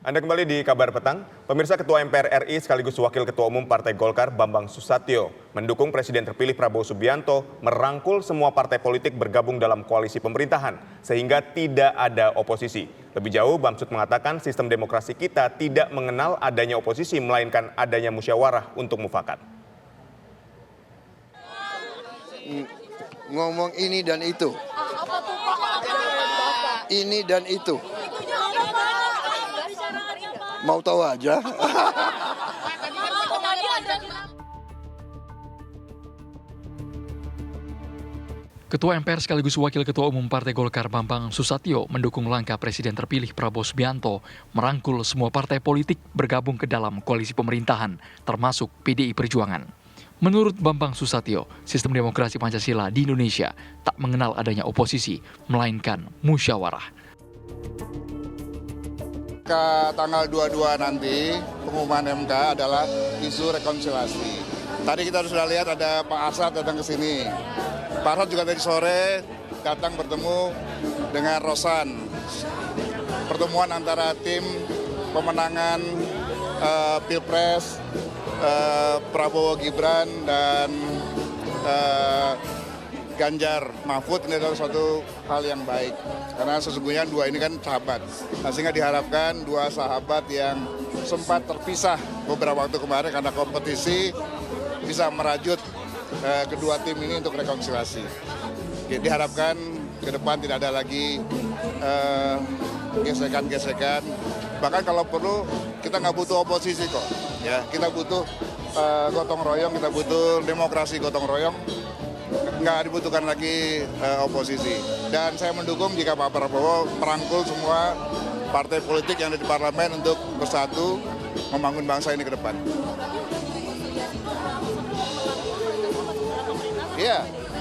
Anda kembali di Kabar Petang. Pemirsa, Ketua MPR RI sekaligus Wakil Ketua Umum Partai Golkar Bambang Susatyo mendukung Presiden terpilih Prabowo Subianto merangkul semua partai politik bergabung dalam koalisi pemerintahan sehingga tidak ada oposisi. Lebih jauh, Bamsud mengatakan sistem demokrasi kita tidak mengenal adanya oposisi melainkan adanya musyawarah untuk mufakat. Ngomong ini dan itu. Ini dan itu. Mau tahu aja. Ketua MPR sekaligus Wakil Ketua Umum Partai Golkar Bambang Susatyo mendukung langkah Presiden terpilih Prabowo Subianto merangkul semua partai politik bergabung ke dalam koalisi pemerintahan, termasuk PDI Perjuangan. Menurut Bambang Susatyo, sistem demokrasi Pancasila di Indonesia tak mengenal adanya oposisi, melainkan musyawarah. Tanggal 22 nanti pengumuman MK adalah isu rekonsiliasi. Tadi kita sudah lihat ada Pak Arsad datang ke sini. Pak Arsad juga tadi sore datang bertemu dengan Rosan. Pertemuan antara tim pemenangan Pilpres Prabowo Gibran dan Ganjar Mahfud ini adalah suatu hal yang baik. Karena sesungguhnya dua ini kan sahabat. Nah, sehingga diharapkan dua sahabat yang sempat terpisah beberapa waktu kemarin karena kompetisi bisa merajut kedua tim ini untuk rekonsiliasi. Diharapkan ke depan tidak ada lagi gesekan-gesekan. Bahkan kalau perlu kita nggak butuh oposisi kok. Ya, kita butuh gotong royong, kita butuh demokrasi gotong royong. Nggak dibutuhkan lagi oposisi. Dan saya mendukung jika Pak Prabowo merangkul semua partai politik yang ada di parlemen untuk bersatu membangun bangsa ini ke depan.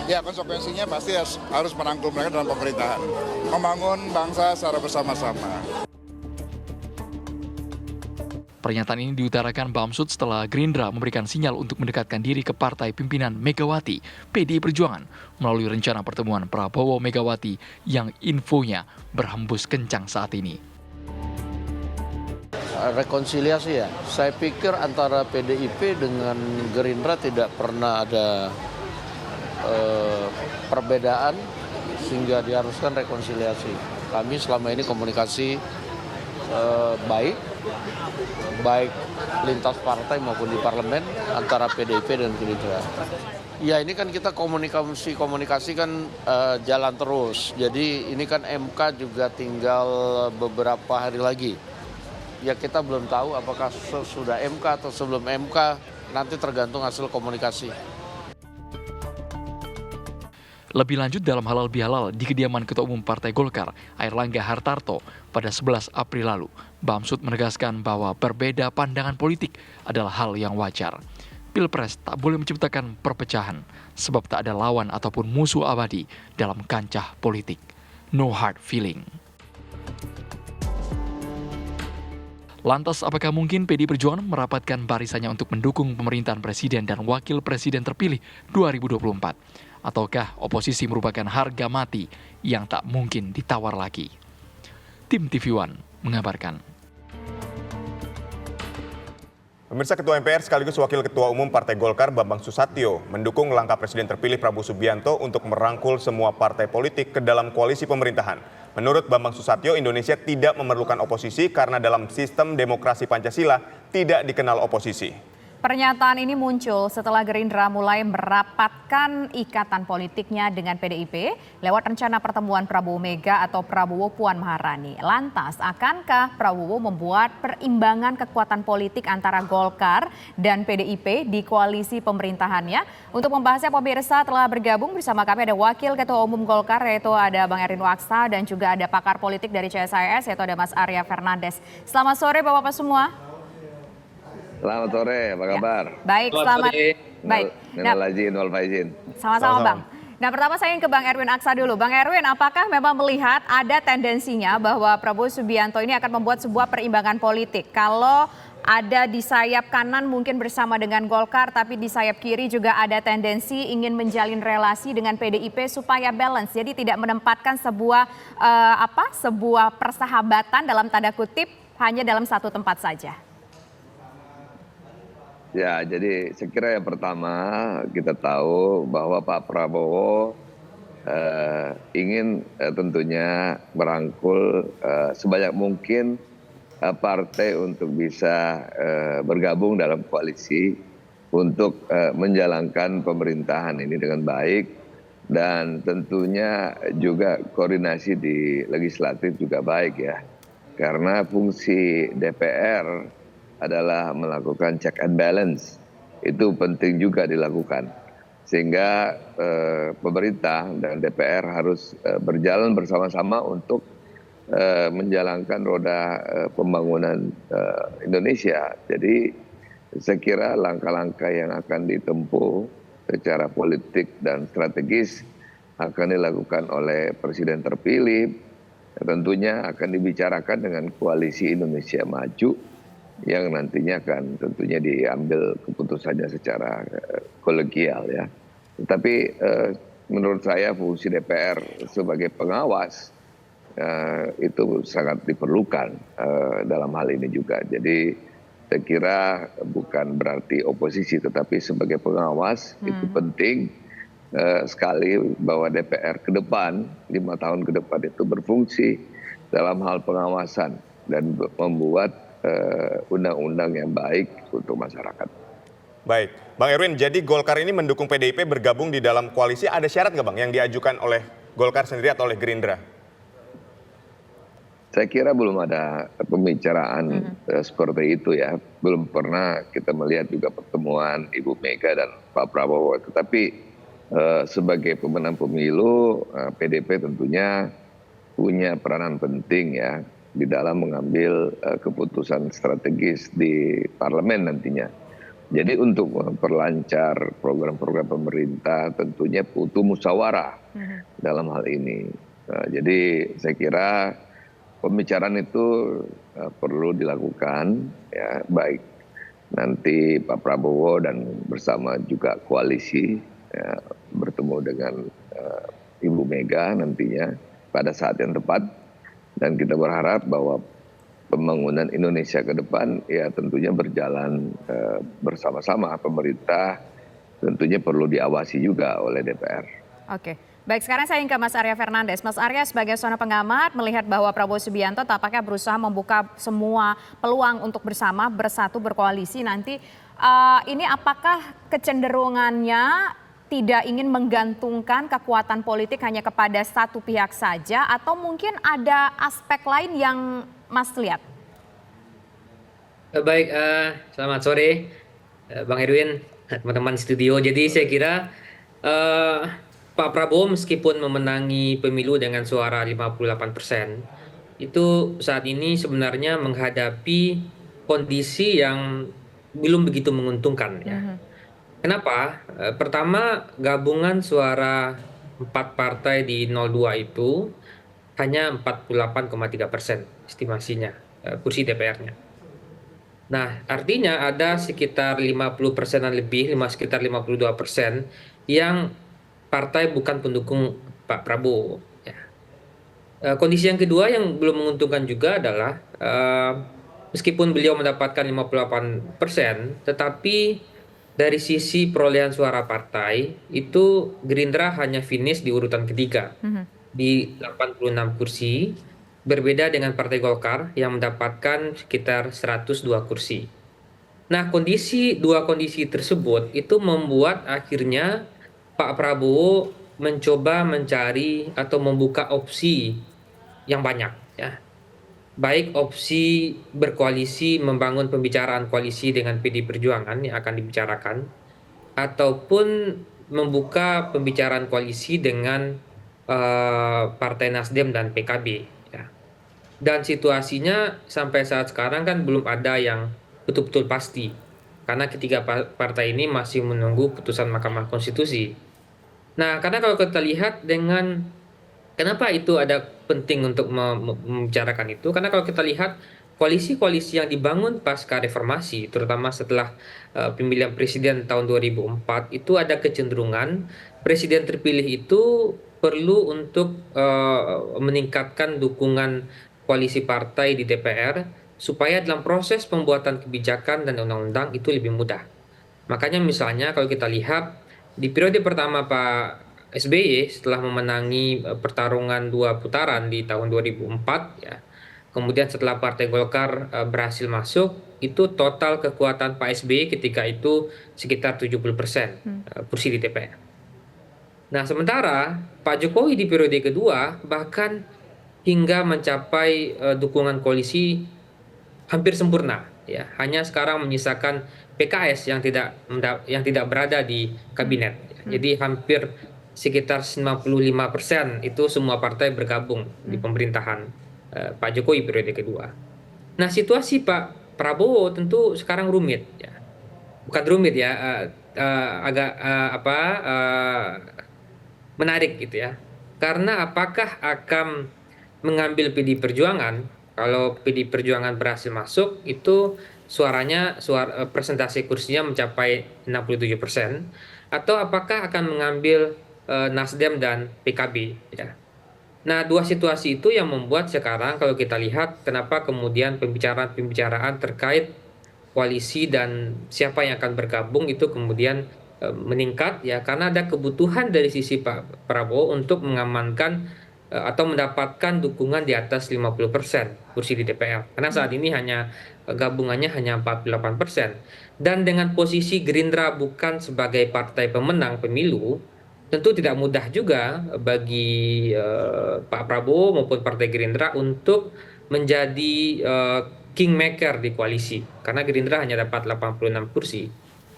Iya, konsekuensinya pasti harus merangkul mereka dalam pemerintahan. Membangun bangsa secara bersama-sama. Pernyataan ini diutarakan Bamsud setelah Gerindra memberikan sinyal untuk mendekatkan diri ke partai pimpinan Megawati, PDI Perjuangan, melalui rencana pertemuan Prabowo-Megawati yang infonya berhembus kencang saat ini. Rekonsiliasi ya, saya pikir antara PDIP dengan Gerindra tidak pernah ada perbedaan sehingga diharuskan rekonsiliasi. Kami selama ini komunikasi baik lintas partai maupun di parlemen antara PDIP dan Gerindra. Ya ini kan kita komunikasi kan jalan terus. Jadi ini kan MK juga tinggal beberapa hari lagi. Ya kita belum tahu apakah sudah MK atau sebelum MK, nanti tergantung hasil komunikasi. Lebih lanjut dalam halal bihalal di kediaman Ketua Umum Partai Golkar, Airlangga Hartarto, pada 11 April lalu, Bamsud menegaskan bahwa berbeda pandangan politik adalah hal yang wajar. Pilpres tak boleh menciptakan perpecahan, sebab tak ada lawan ataupun musuh abadi dalam kancah politik. No hard feeling. Lantas, apakah mungkin PDI Perjuangan merapatkan barisannya untuk mendukung pemerintahan Presiden dan Wakil Presiden terpilih 2024? Ataukah oposisi merupakan harga mati yang tak mungkin ditawar lagi? Tim TV One mengabarkan. Pemirsa, Ketua MPR sekaligus Wakil Ketua Umum Partai Golkar Bambang Susatyo mendukung langkah Presiden terpilih Prabowo Subianto untuk merangkul semua partai politik ke dalam koalisi pemerintahan. Menurut Bambang Susatyo, Indonesia tidak memerlukan oposisi karena dalam sistem demokrasi Pancasila tidak dikenal oposisi. Pernyataan ini muncul setelah Gerindra mulai merapatkan ikatan politiknya dengan PDIP lewat rencana pertemuan Prabowo Mega atau Prabowo Puan Maharani. Lantas, akankah Prabowo membuat perimbangan kekuatan politik antara Golkar dan PDIP di koalisi pemerintahannya? Untuk membahasnya, pemirsa, telah bergabung bersama kami ada Wakil Ketua Umum Golkar, yaitu ada Bang Erwin Aksa, dan juga ada pakar politik dari CSIS, yaitu ada Mas Arya Fernandes. Selamat sore Bapak-Bapak semua. Selamat sore, apa kabar? Ya. Baik, selamat. Baik. Sama-sama Bang. Nah, pertama saya ingin ke Bang Erwin Aksa dulu. Bang Erwin, apakah memang melihat ada tendensinya bahwa Prabowo Subianto ini akan membuat sebuah perimbangan politik? Kalau ada di sayap kanan mungkin bersama dengan Golkar, tapi di sayap kiri juga ada tendensi ingin menjalin relasi dengan PDIP supaya balance. Jadi tidak menempatkan sebuah persahabatan dalam tanda kutip hanya dalam satu tempat saja? Ya, jadi saya kira yang pertama kita tahu bahwa Pak Prabowo ingin tentunya merangkul sebanyak mungkin partai untuk bisa bergabung dalam koalisi untuk menjalankan pemerintahan ini dengan baik, dan tentunya juga koordinasi di legislatif juga baik ya, karena fungsi DPR adalah melakukan check and balance, itu penting juga dilakukan, sehingga pemerintah dan DPR harus berjalan bersama-sama untuk menjalankan roda pembangunan Indonesia. Jadi saya kira langkah-langkah yang akan ditempuh secara politik dan strategis akan dilakukan oleh Presiden terpilih, tentunya akan dibicarakan dengan Koalisi Indonesia Maju yang nantinya akan tentunya diambil keputusannya secara kolegial ya. Tetapi menurut saya fungsi DPR sebagai pengawas itu sangat diperlukan dalam hal ini juga. Jadi saya kira bukan berarti oposisi, tetapi sebagai pengawas itu penting sekali bahwa DPR ke depan, 5 tahun ke depan itu berfungsi dalam hal pengawasan dan membuat undang-undang yang baik untuk masyarakat. Baik, Bang Erwin, jadi Golkar ini mendukung PDIP bergabung di dalam koalisi, ada syarat nggak Bang yang diajukan oleh Golkar sendiri atau oleh Gerindra? Saya kira belum ada pembicaraan seperti itu ya. Belum pernah kita melihat juga pertemuan Ibu Mega dan Pak Prabowo. Tetapi sebagai pemenang pemilu, PDIP tentunya punya peranan penting ya di dalam mengambil keputusan strategis di parlemen nantinya. Jadi untuk memperlancar program-program pemerintah tentunya butuh musyawarah dalam hal ini. Jadi saya kira pembicaraan itu perlu dilakukan ya, baik nanti Pak Prabowo dan bersama juga koalisi ya, bertemu dengan Ibu Mega nantinya pada saat yang tepat. Dan kita berharap bahwa pembangunan Indonesia ke depan ya tentunya berjalan bersama-sama. Pemerintah tentunya perlu diawasi juga oleh DPR. Oke, baik, sekarang saya ingin ke Mas Arya Fernandes. Mas Arya sebagai seorang pengamat melihat bahwa Prabowo Subianto tampaknya berusaha membuka semua peluang untuk bersatu berkoalisi nanti. Ini apakah kecenderungannya tidak ingin menggantungkan kekuatan politik hanya kepada satu pihak saja, atau mungkin ada aspek lain yang Mas lihat? Baik, selamat sore Bang Erwin, teman-teman studio. Jadi saya kira Pak Prabowo meskipun memenangi pemilu dengan suara 58%, itu saat ini sebenarnya menghadapi kondisi yang belum begitu menguntungkan ya. Kenapa? Pertama, gabungan suara 4 partai di 02 itu hanya 48,3% estimasinya kursi DPR-nya. Nah, artinya ada sekitar 50%-an lebih, sekitar 52% yang partai bukan pendukung Pak Prabowo. Ya. Kondisi yang kedua yang belum menguntungkan juga adalah meskipun beliau mendapatkan 58%, tetapi dari sisi perolehan suara partai itu Gerindra hanya finish di urutan ketiga di 86 kursi, berbeda dengan Partai Golkar yang mendapatkan sekitar 102 kursi. Nah, dua kondisi tersebut itu membuat akhirnya Pak Prabowo mencoba mencari atau membuka opsi yang banyak ya. Baik opsi berkoalisi, membangun pembicaraan koalisi dengan PD Perjuangan yang akan dibicarakan, ataupun membuka pembicaraan koalisi dengan Partai Nasdem dan PKB. Ya. Dan situasinya sampai saat sekarang kan belum ada yang betul-betul pasti, karena ketiga partai ini masih menunggu putusan Mahkamah Konstitusi. Nah, karena kalau kita lihat dengan kenapa itu ada penting untuk membicarakan itu? Karena kalau kita lihat koalisi-koalisi yang dibangun pasca reformasi, terutama setelah pemilihan presiden tahun 2004, itu ada kecenderungan presiden terpilih itu perlu untuk meningkatkan dukungan koalisi partai di DPR supaya dalam proses pembuatan kebijakan dan undang-undang itu lebih mudah. Makanya misalnya kalau kita lihat di periode pertama Pak SBY setelah memenangi pertarungan 2 putaran di tahun 2004 ya. Kemudian setelah Partai Golkar berhasil masuk, itu total kekuatan Pak SBY ketika itu sekitar 70% kursi di DPR. Nah, sementara Pak Jokowi di periode kedua bahkan hingga mencapai dukungan koalisi hampir sempurna ya. Hanya sekarang menyisakan PKS yang tidak berada di kabinet. Jadi hampir sekitar 95% itu semua partai bergabung di pemerintahan Pak Jokowi periode kedua. Nah, situasi Pak Prabowo tentu sekarang rumit ya. Bukan rumit ya, agak menarik gitu ya. Karena apakah akan mengambil PD Perjuangan, kalau PD Perjuangan berhasil masuk itu presentasi kursinya mencapai 67%, atau apakah akan mengambil Nasdem dan PKB ya. Nah, dua situasi itu yang membuat sekarang kalau kita lihat kenapa kemudian pembicaraan terkait koalisi dan siapa yang akan bergabung itu kemudian meningkat ya, karena ada kebutuhan dari sisi Pak Prabowo untuk mengamankan atau mendapatkan dukungan di atas 50% kursi di DPR. Karena saat ini gabungannya hanya 48%. Dan dengan posisi Gerindra bukan sebagai partai pemenang pemilu, tentu tidak mudah juga bagi Pak Prabowo maupun Partai Gerindra untuk menjadi kingmaker di koalisi. Karena Gerindra hanya dapat 86 kursi.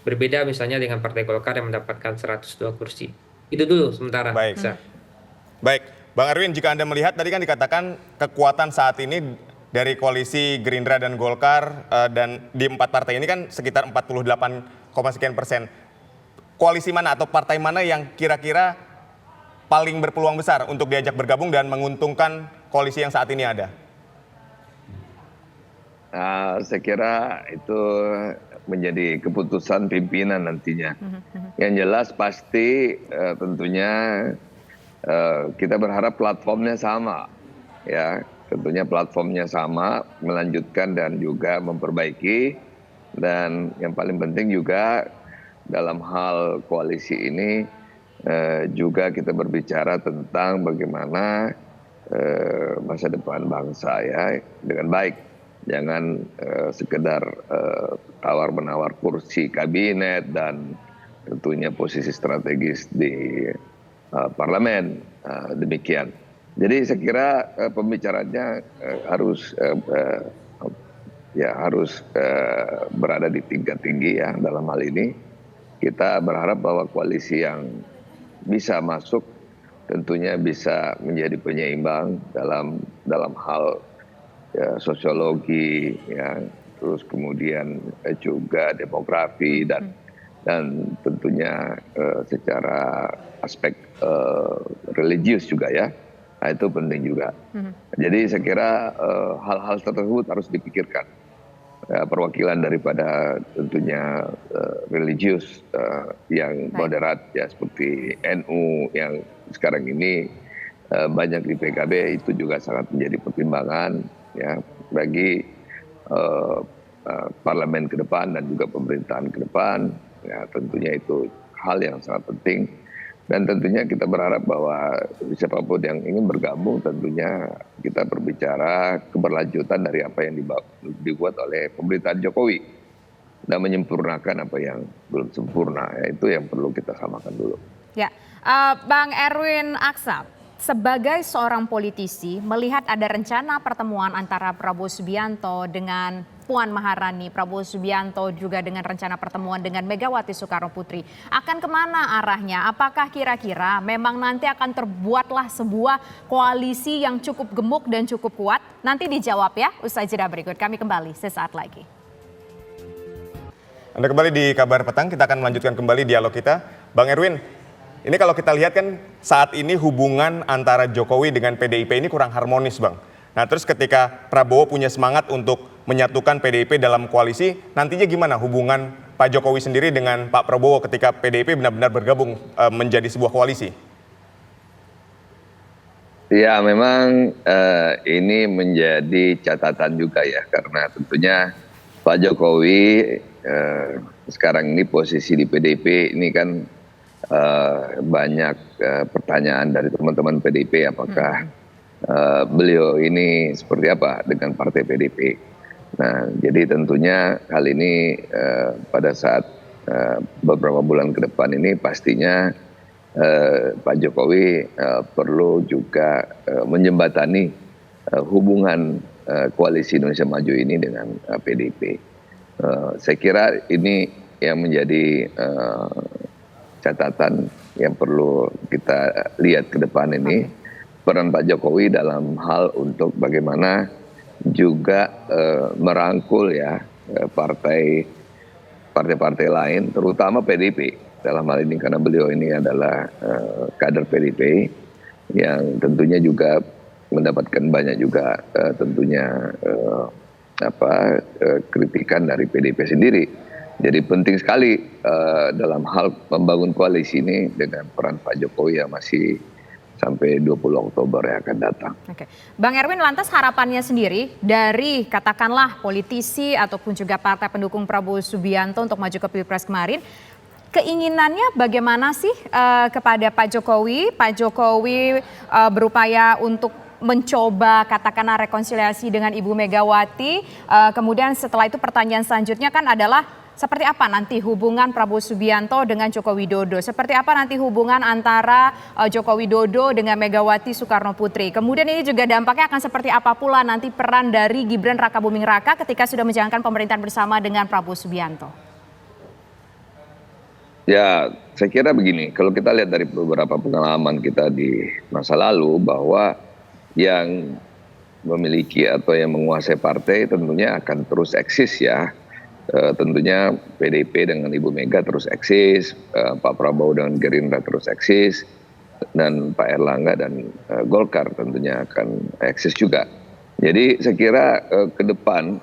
Berbeda misalnya dengan Partai Golkar yang mendapatkan 102 kursi. Itu dulu sementara. Baik, Bang Erwin, jika Anda melihat tadi kan dikatakan kekuatan saat ini dari koalisi Gerindra dan Golkar dan di 4 partai ini kan sekitar 48,sekian%. Koalisi mana atau partai mana yang kira-kira paling berpeluang besar untuk diajak bergabung dan menguntungkan koalisi yang saat ini ada? Saya kira itu menjadi keputusan pimpinan nantinya. Yang jelas pasti tentunya kita berharap platformnya sama, ya. Tentunya platformnya sama, melanjutkan dan juga memperbaiki. Dan yang paling penting juga dalam hal koalisi ini juga kita berbicara tentang bagaimana masa depan bangsa ya dengan baik. Jangan sekedar tawar-menawar kursi kabinet dan tentunya posisi strategis di parlemen, demikian. Jadi saya kira pembicaranya harus berada di tingkat tinggi ya dalam hal ini. Kita berharap bahwa koalisi yang bisa masuk tentunya bisa menjadi penyeimbang dalam hal ya, sosiologi, ya, terus kemudian juga demografi dan tentunya secara aspek religius juga ya. Nah, itu penting juga. Jadi saya kira hal-hal tersebut harus dipikirkan. Perwakilan daripada tentunya religius yang moderat ya seperti NU yang sekarang ini banyak di PKB itu juga sangat menjadi pertimbangan ya bagi parlemen ke depan dan juga pemerintahan ke depan. Ya, tentunya itu hal yang sangat penting. Dan tentunya kita berharap bahwa siapapun yang ingin bergabung tentunya kita berbicara keberlanjutan dari apa yang dibuat oleh pemerintahan Jokowi dan menyempurnakan apa yang belum sempurna. Ya, itu yang perlu kita samakan dulu. Ya, Bang Erwin Aksa, sebagai seorang politisi melihat ada rencana pertemuan antara Prabowo Subianto dengan Puan Maharani, Prabowo Subianto juga dengan rencana pertemuan dengan Megawati Soekarno Putri. Akan kemana arahnya? Apakah kira-kira memang nanti akan terbuatlah sebuah koalisi yang cukup gemuk dan cukup kuat? Nanti dijawab ya, usai jeda berikut. Kami kembali sesaat lagi. Anda kembali di Kabar Petang, kita akan melanjutkan kembali dialog kita. Bang Erwin, ini kalau kita lihat kan saat ini hubungan antara Jokowi dengan PDIP ini kurang harmonis, Bang. Nah, terus ketika Prabowo punya semangat untuk menyatukan PDIP dalam koalisi, nantinya gimana hubungan Pak Jokowi sendiri dengan Pak Prabowo ketika PDIP benar-benar bergabung menjadi sebuah koalisi? Ya, memang ini menjadi catatan juga ya, karena tentunya Pak Jokowi sekarang ini posisi di PDIP ini kan banyak pertanyaan dari teman-teman PDIP, apakah beliau ini seperti apa dengan partai PDIP. Nah, jadi tentunya hal ini pada saat beberapa bulan ke depan ini pastinya Pak Jokowi perlu juga menjembatani hubungan koalisi Indonesia Maju ini dengan PDIP. Saya kira ini yang menjadi catatan yang perlu kita lihat ke depan ini, peran Pak Jokowi dalam hal untuk bagaimana juga merangkul ya partai-partai lain, terutama PDIP dalam hal ini, karena beliau ini adalah kader PDIP yang tentunya juga mendapatkan banyak juga tentunya kritikan dari PDIP sendiri. Jadi penting sekali dalam hal membangun koalisi ini dengan peran Pak Jokowi yang masih sampai 20 Oktober yang akan datang. Oke. Bang Erwin, lantas harapannya sendiri dari katakanlah politisi ataupun juga partai pendukung Prabowo Subianto untuk maju ke Pilpres kemarin, keinginannya bagaimana sih kepada Pak Jokowi? Pak Jokowi berupaya untuk mencoba katakanlah rekonsiliasi dengan Ibu Megawati. Kemudian setelah itu pertanyaan selanjutnya kan adalah seperti apa nanti hubungan Prabowo Subianto dengan Joko Widodo? Seperti apa nanti hubungan antara Joko Widodo dengan Megawati Soekarno Putri? Kemudian ini juga dampaknya akan seperti apa pula nanti peran dari Gibran Rakabuming Raka ketika sudah menjalankan pemerintahan bersama dengan Prabowo Subianto? Ya, saya kira begini, kalau kita lihat dari beberapa pengalaman kita di masa lalu bahwa yang memiliki atau yang menguasai partai tentunya akan terus eksis ya. Tentunya PDIP dengan Ibu Mega terus eksis, Pak Prabowo dengan Gerindra terus eksis, dan Pak Erlangga dan Golkar tentunya akan eksis juga. Jadi saya kira ke depan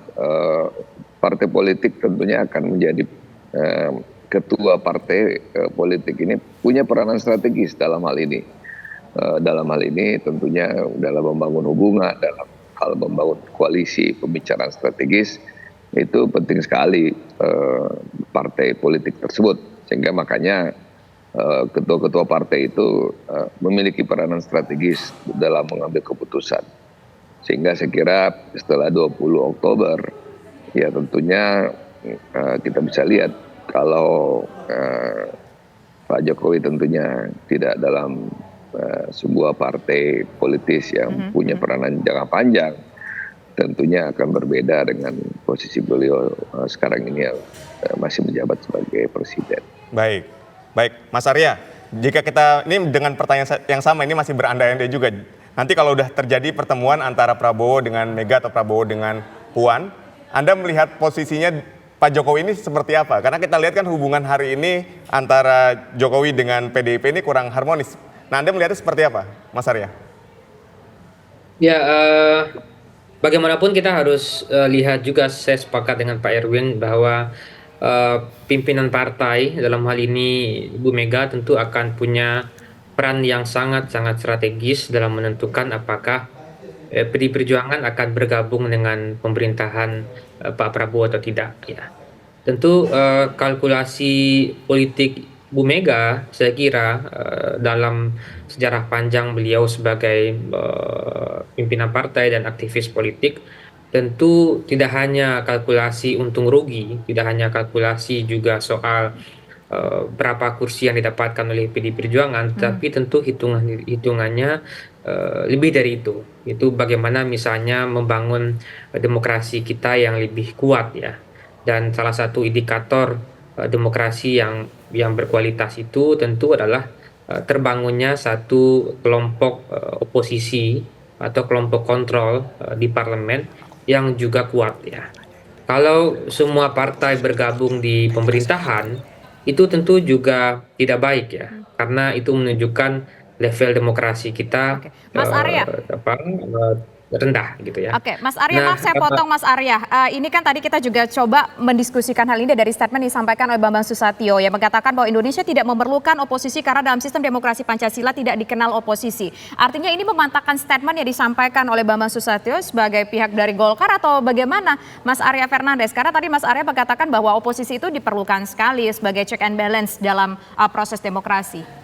partai politik tentunya akan menjadi ketua partai politik ini punya peranan strategis dalam hal ini. Dalam hal ini tentunya dalam membangun hubungan, dalam hal membangun koalisi pembicaraan strategis, itu penting sekali partai politik tersebut. Sehingga makanya ketua-ketua partai itu memiliki peranan strategis dalam mengambil keputusan. Sehingga saya kira setelah 20 Oktober, ya tentunya kita bisa lihat kalau Pak Jokowi tentunya tidak dalam sebuah partai politis yang punya peranan jangka panjang, tentunya akan berbeda dengan posisi beliau sekarang ini yang masih menjabat sebagai presiden. Baik, Mas Arya, jika kita ini dengan pertanyaan yang sama ini masih berandai-andai juga. Nanti kalau udah terjadi pertemuan antara Prabowo dengan Mega atau Prabowo dengan Puan, Anda melihat posisinya Pak Jokowi ini seperti apa? Karena kita lihat kan hubungan hari ini antara Jokowi dengan PDIP ini kurang harmonis. Nah, Anda melihatnya seperti apa, Mas Arya? Ya, bagaimanapun kita harus lihat juga, saya sepakat dengan Pak Erwin bahwa pimpinan partai dalam hal ini Ibu Mega tentu akan punya peran yang sangat-sangat strategis dalam menentukan apakah PDI Perjuangan akan bergabung dengan pemerintahan Pak Prabowo atau tidak. Ya, tentu kalkulasi politik Bu Mega, saya kira dalam sejarah panjang beliau sebagai pimpinan partai dan aktivis politik, tentu tidak hanya kalkulasi untung rugi, tidak hanya kalkulasi juga soal berapa kursi yang didapatkan oleh PDI Perjuangan, tapi tentu hitungannya lebih dari itu. Itu bagaimana misalnya membangun demokrasi kita yang lebih kuat ya. Dan salah satu indikator demokrasi yang berkualitas itu tentu adalah terbangunnya satu kelompok oposisi atau kelompok kontrol di parlemen yang juga kuat ya. Kalau semua partai bergabung di pemerintahan, itu tentu juga tidak baik ya, karena itu menunjukkan level demokrasi kita Mas Arya, rendah gitu ya. Oke, Mas Arya, maaf saya potong Mas Arya. Ini kan tadi kita juga coba mendiskusikan hal ini dari statement yang disampaikan oleh Bambang Susatyo yang mengatakan bahwa Indonesia tidak memerlukan oposisi karena dalam sistem demokrasi Pancasila tidak dikenal oposisi. Artinya ini mematahkan statement yang disampaikan oleh Bambang Susatyo sebagai pihak dari Golkar atau bagaimana Mas Arya Fernandes? Karena tadi Mas Arya mengatakan bahwa oposisi itu diperlukan sekali sebagai check and balance dalam proses demokrasi.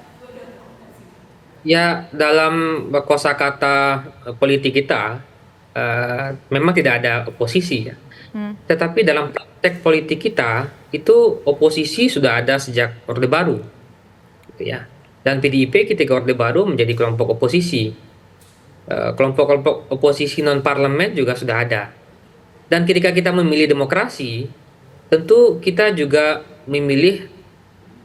Ya, dalam kosakata politik kita memang tidak ada oposisi ya. Tetapi dalam praktek politik kita itu oposisi sudah ada sejak Orde Baru, gitu ya. Dan PDIP ketika Orde Baru menjadi kelompok oposisi. Kelompok-kelompok oposisi non parlemen juga sudah ada. Dan ketika kita memilih demokrasi, tentu kita juga memilih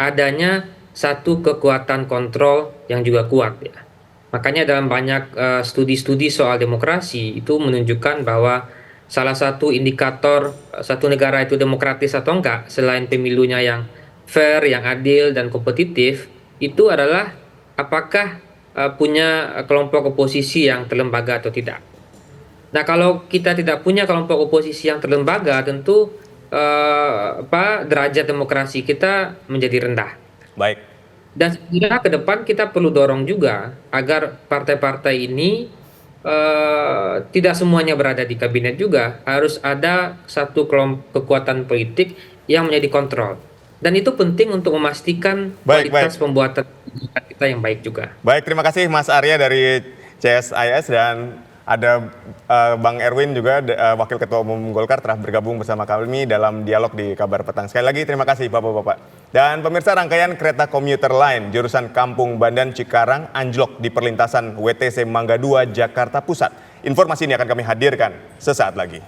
adanya satu kekuatan kontrol yang juga kuat ya. Makanya dalam banyak studi-studi soal demokrasi itu menunjukkan bahwa salah satu indikator satu negara itu demokratis atau enggak selain pemilunya yang fair, yang adil dan kompetitif itu adalah apakah punya kelompok oposisi yang terlembaga atau tidak. Nah, kalau kita tidak punya kelompok oposisi yang terlembaga tentu derajat demokrasi kita menjadi rendah. Baik. Dan sekiranya ke depan kita perlu dorong juga agar partai-partai ini tidak semuanya berada di kabinet juga. Harus ada satu kekuatan politik yang menjadi kontrol. Dan itu penting untuk memastikan kualitas pembuatan kita yang baik juga. Baik, terima kasih Mas Arya dari CSIS dan ada Bang Erwin juga Wakil Ketua Umum Golkar telah bergabung bersama kami dalam dialog di Kabar Petang. Sekali lagi terima kasih Bapak-Bapak. Dan pemirsa, rangkaian kereta komuter lain jurusan Kampung Bandan Cikarang anjlok di perlintasan WTC Mangga 2 Jakarta Pusat. Informasi ini akan kami hadirkan sesaat lagi.